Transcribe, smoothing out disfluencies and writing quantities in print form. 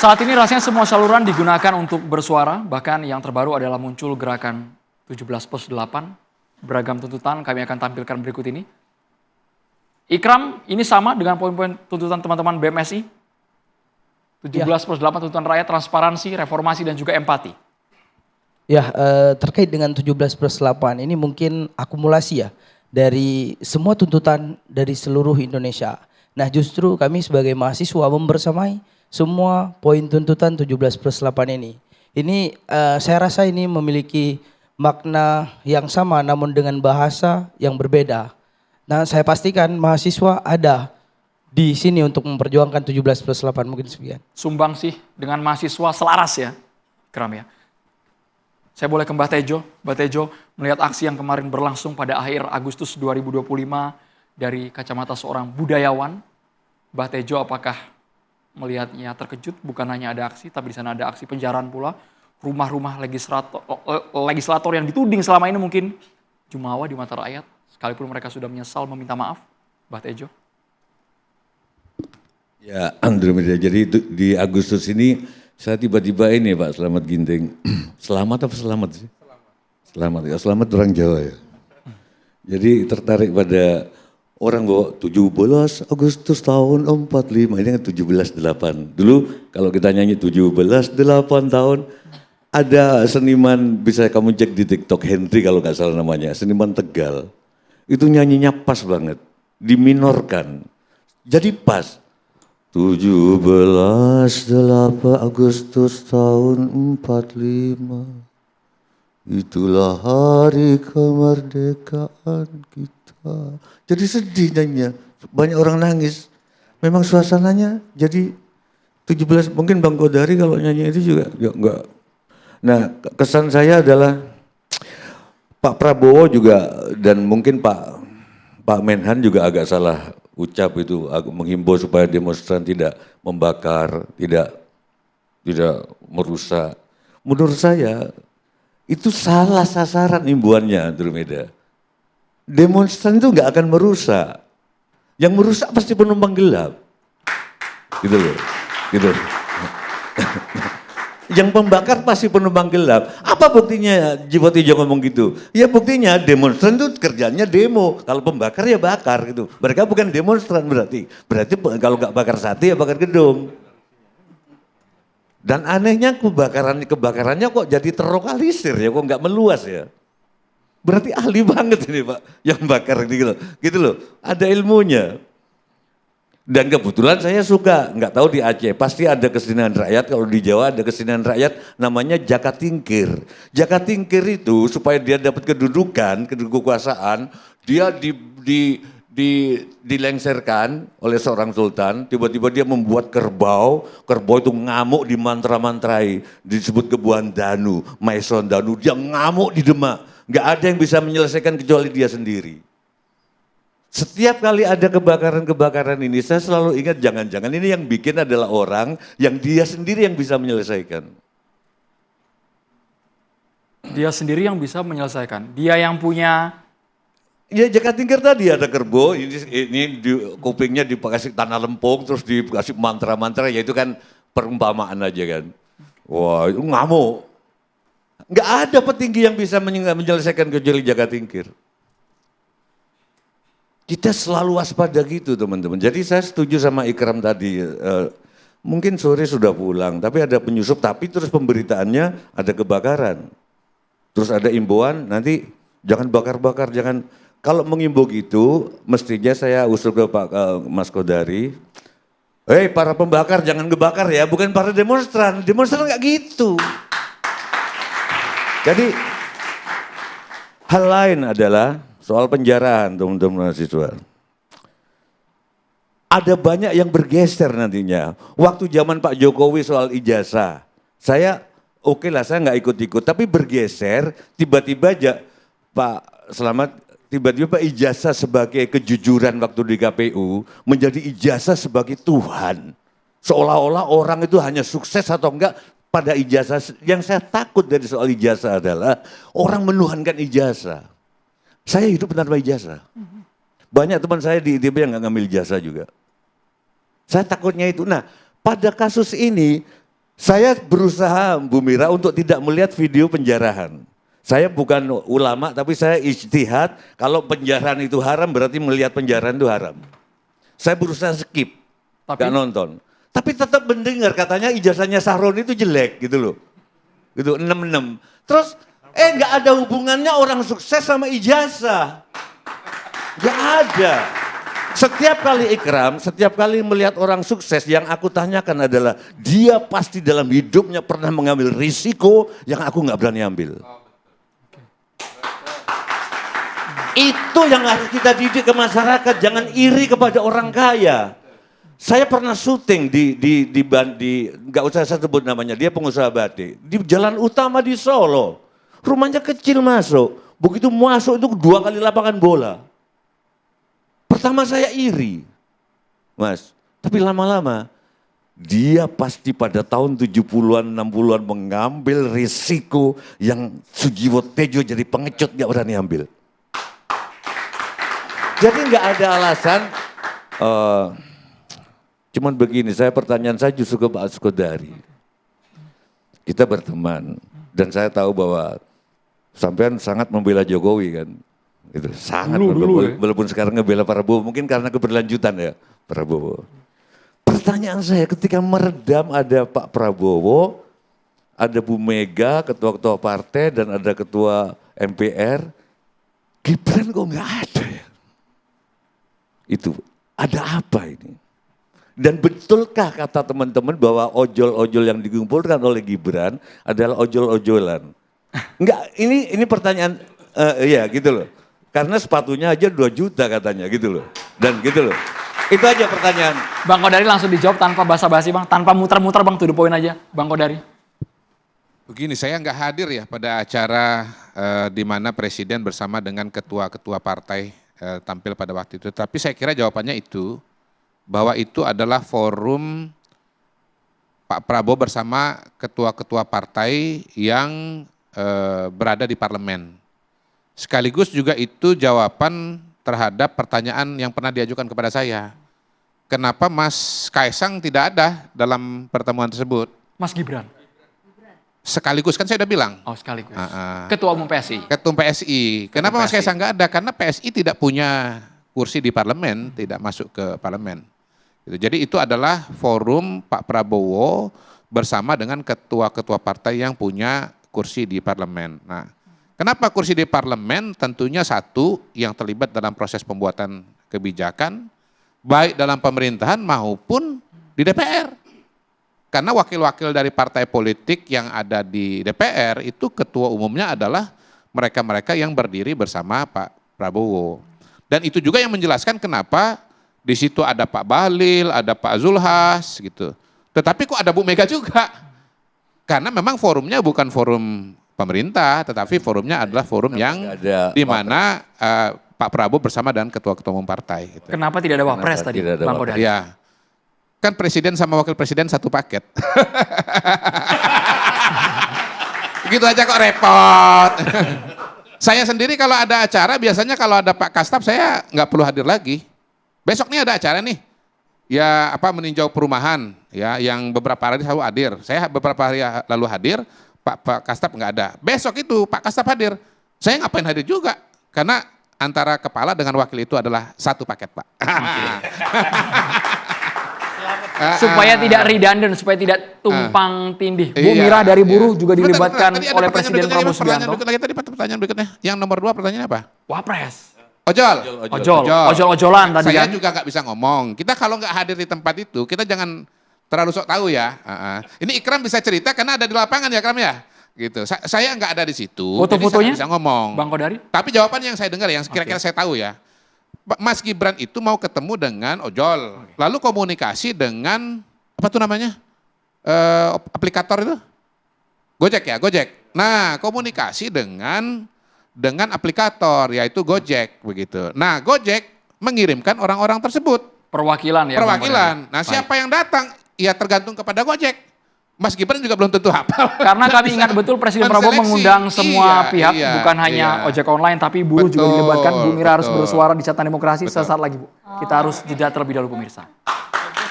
Saat ini rasanya semua saluran digunakan untuk bersuara, bahkan yang terbaru adalah muncul gerakan 17+8, beragam tuntutan kami akan tampilkan berikut ini. Ikram, ini sama dengan poin-poin tuntutan teman-teman BMSI? 17+8 tuntutan rakyat, transparansi, reformasi, dan juga empati. Ya, terkait dengan 17+8 ini mungkin akumulasi ya dari semua tuntutan dari seluruh Indonesia. Nah, justru kami sebagai mahasiswa membersamai semua poin tuntutan 17+8 ini. Ini saya rasa ini memiliki makna yang sama namun dengan bahasa yang berbeda. Nah, saya pastikan mahasiswa ada di sini untuk memperjuangkan 17+8, mungkin sekian. Sumbang sih dengan mahasiswa selaras ya, Ikram ya. Saya boleh ke Mbak Tejo. Mbak Tejo, melihat aksi yang kemarin berlangsung pada akhir Agustus 2025 dari kacamata seorang budayawan, Mbak Tejo apakah melihatnya terkejut? Bukan hanya ada aksi, tapi di sana ada aksi penjarahan pula. Rumah-rumah legislator yang dituding selama ini mungkin jumawa di mata rakyat, sekalipun mereka sudah menyesal meminta maaf. Mbak Tejo. Ya, Andromeda. Jadi di Agustus ini saya tiba-tiba ini Pak Selamat Ginting. Selamat apa selamat sih? Selamat ya, selamat orang Jawa ya. Jadi tertarik pada orang bawa 17 Agustus tahun 45, ini kan 17.8. Dulu kalau kita nyanyi 17.8 tahun, ada seniman bisa kamu cek di TikTok, Henry kalau nggak salah namanya, seniman Tegal. Itu nyanyinya pas banget, diminorkan. Jadi pas. 17.8 Agustus tahun 45, itulah hari kemerdekaan kita. Jadi sedih nyanyinya, banyak orang nangis. Memang suasananya jadi 17, mungkin Bang Kodari kalau nyanyi itu juga enggak. Nah, kesan saya adalah Pak Prabowo juga dan mungkin Pak Menhan juga agak salah ucap itu, menghimbau supaya demonstran tidak membakar, tidak merusak. Menurut saya itu salah sasaran himbauannya, Andromeda. Demonstran itu nggak akan merusak. Yang merusak pasti penumpang gelap. Gitu loh. Gitu. Yang pembakar pasti penumpang gelap. Apa buktinya Jiwotijo ngomong gitu? Ya buktinya demonstran itu kerjanya demo. Kalau pembakar ya bakar gitu. Mereka bukan demonstran berarti. Berarti kalau nggak bakar sate ya bakar gedung. Dan anehnya kebakarannya kok jadi terlokalisir ya, kok nggak meluas ya. Berarti ahli banget ini Pak yang bakar gitu loh. Gitu loh. Ada ilmunya. Dan kebetulan saya suka, nggak tahu di Aceh, pasti ada kesenian rakyat, kalau di Jawa ada kesenian rakyat namanya Jakatingkir. Jakatingkir itu supaya dia dapat kedudukan kekuasaan, dia dilengserkan oleh seorang sultan, tiba-tiba dia membuat kerbau itu ngamuk di mantra-mantrai, disebut Kebuan Danu, Maison Danu, dia ngamuk di Demak, nggak ada yang bisa menyelesaikan kecuali dia sendiri. Setiap kali ada kebakaran-kebakaran ini, saya selalu ingat jangan-jangan ini yang bikin adalah orang yang dia sendiri yang bisa menyelesaikan. Dia sendiri yang bisa menyelesaikan. Dia yang punya. Ya Jakatingkir tadi ada kerbau, ini di kupingnya dikasih tanah lempung, terus dikasih mantra-mantra, ya itu kan perumpamaan aja kan. Wah itu ngamuk. Nggak ada petinggi yang bisa menyelesaikan kecuali Jakatingkir. Kita selalu waspada gitu teman-teman. Jadi saya setuju sama Ikram tadi. Mungkin sore sudah pulang, tapi ada penyusup, tapi terus pemberitaannya ada kebakaran. Terus ada imbauan, nanti jangan bakar-bakar, jangan. Kalau mengimbau gitu, mestinya saya usul ke Pak Mas Kodari. Hei para pembakar jangan ngebakar ya, bukan para demonstran. Demonstran nggak gitu. Jadi hal lain adalah soal penjarahan teman-teman mahasiswa. Ada banyak yang bergeser nantinya. Waktu zaman Pak Jokowi soal ijazah, saya oke lah saya nggak ikut-ikut, tapi bergeser tiba-tiba aja Pak Selamat, tiba-tiba ijazah sebagai kejujuran waktu di KPU menjadi ijazah sebagai Tuhan. Seolah-olah orang itu hanya sukses atau enggak pada ijazah. Yang saya takut dari soal ijazah adalah orang menuhankan ijazah. Saya hidup tanpa ijazah. Banyak teman saya di ITB yang nggak ngambil ijazah juga. Saya takutnya itu. Nah, pada kasus ini Saya berusaha Bu Mira untuk tidak melihat video penjarahan. Saya bukan ulama tapi saya ijtihad, kalau penjarahan itu haram berarti melihat penjarahan itu haram. Saya berusaha skip, nggak nonton. Tapi tetap mendengar katanya ijazahnya Sahroni itu jelek gitu loh. Gitu 66. Terus nggak ada hubungannya orang sukses sama ijazah. Nggak ada. Setiap kali Ikram, setiap kali melihat orang sukses, yang aku tanyakan adalah dia pasti dalam hidupnya pernah mengambil risiko yang aku nggak berani ambil. Itu yang harus kita didik ke masyarakat, jangan iri kepada orang kaya. Saya pernah syuting di nggak usah saya sebut namanya, dia pengusaha batik di jalan utama di Solo. Rumahnya kecil masuk, begitu masuk itu 2 kali lapangan bola. Pertama saya iri, Mas, tapi lama-lama dia pasti pada tahun 70-an, 60-an mengambil risiko yang Sujiwo Tejo jadi pengecut gak berani ambil. Jadi nggak ada alasan, cuman begini, pertanyaan saya justru ke Pak Askodari. Kita berteman dan saya tahu bahwa sampean sangat membela Jokowi kan. Itu sangat walaupun sekarang ngebela Prabowo, mungkin karena keberlanjutan ya Prabowo. Pertanyaan saya ketika meredam ada Pak Prabowo, ada Bu Mega, ketua-ketua partai dan ada ketua MPR, Gibran kok nggak ada ya? Itu ada apa ini? Dan betulkah kata teman-teman bahwa ojol-ojol yang dikumpulkan oleh Gibran adalah ojol-ojolan? Enggak, ini pertanyaan, ya gitu loh. Karena sepatunya aja 2 juta katanya gitu loh. Dan gitu loh. Itu aja pertanyaan. Bang Kodari langsung dijawab tanpa basa-basi Bang, tanpa muter-muter Bang, to the point aja Bang Kodari. Begini, saya nggak hadir ya pada acara di mana Presiden bersama dengan ketua-ketua partai tampil pada waktu itu. Tapi saya kira jawabannya itu, bahwa itu adalah forum Pak Prabowo bersama ketua-ketua partai yang berada di parlemen. Sekaligus juga itu jawaban terhadap pertanyaan yang pernah diajukan kepada saya. Kenapa Mas Kaisang tidak ada dalam pertemuan tersebut? Mas Gibran? Sekaligus kan saya udah bilang. Oh sekaligus. Ketua Umum PSI? Ketua PSI. Kenapa Mas Kaisang nggak ada? Karena PSI tidak punya kursi di parlemen, tidak masuk ke parlemen. Jadi itu adalah forum Pak Prabowo bersama dengan ketua-ketua partai yang punya kursi di parlemen. Nah, kenapa kursi di parlemen? Tentunya satu yang terlibat dalam proses pembuatan kebijakan, baik dalam pemerintahan maupun di DPR. Karena wakil-wakil dari partai politik yang ada di DPR itu ketua umumnya adalah mereka-mereka yang berdiri bersama Pak Prabowo. Dan itu juga yang menjelaskan kenapa di situ ada Pak Bahlil, ada Pak Zulhas gitu. Tetapi kok ada Bu Mega juga? Karena memang forumnya bukan forum pemerintah, tetapi forumnya adalah forum yang di mana Pak Prabowo bersama dengan ketua-ketua umum partai. Gitu. Kenapa tidak ada wapres tadi, Bang Kodari? Ya, kan presiden sama wakil presiden satu paket. Begitu aja kok repot. Saya sendiri kalau ada acara, biasanya kalau ada Pak Kastap saya nggak perlu hadir lagi. Besok nih ada acara nih, ya meninjau perumahan, ya yang beberapa hari selalu hadir. Saya beberapa hari lalu hadir, Pak Kastap nggak ada. Besok itu Pak Kastap hadir, saya ngapain hadir juga? Karena antara kepala dengan wakil itu adalah satu paket Pak. Supaya tidak redundant, supaya tidak tumpang tindih. Bu Mira dari buruh juga dilibatkan oleh Presiden Prabowo Subianto. Pertanyaan berikutnya, yang nomor 2 pertanyaannya apa? Wapres. Ojol-ojolan tadi Saya kan. juga nggak bisa ngomong. Kita kalau nggak hadir di tempat itu, kita jangan terlalu sok tahu ya. Ini Ikram bisa cerita karena ada di lapangan ya Ikram ya. Gitu. Saya nggak ada di situ. Foto-fotonya bisa ngomong. Bang Kodari? Tapi jawabannya yang saya dengar, yang kira-kira saya tahu ya. Mas Gibran itu mau ketemu dengan ojol, lalu komunikasi dengan apa tuh namanya aplikator itu, Gojek ya, Gojek. Nah komunikasi dengan aplikator yaitu Gojek begitu. Nah Gojek mengirimkan orang-orang tersebut. Perwakilan ya. Perwakilan. Nah siapa yang datang? Ya tergantung kepada Gojek. Mas Gibran juga belum tentu hafal. Karena kami ingat betul Presiden Prabowo mengundang semua pihak, bukan hanya ojek online, tapi buruh juga dilibatkan. Bu Mira harus bersuara di Catatan Demokrasi. Sesaat lagi Bu. Kita harus jeda terlebih dahulu pemirsa.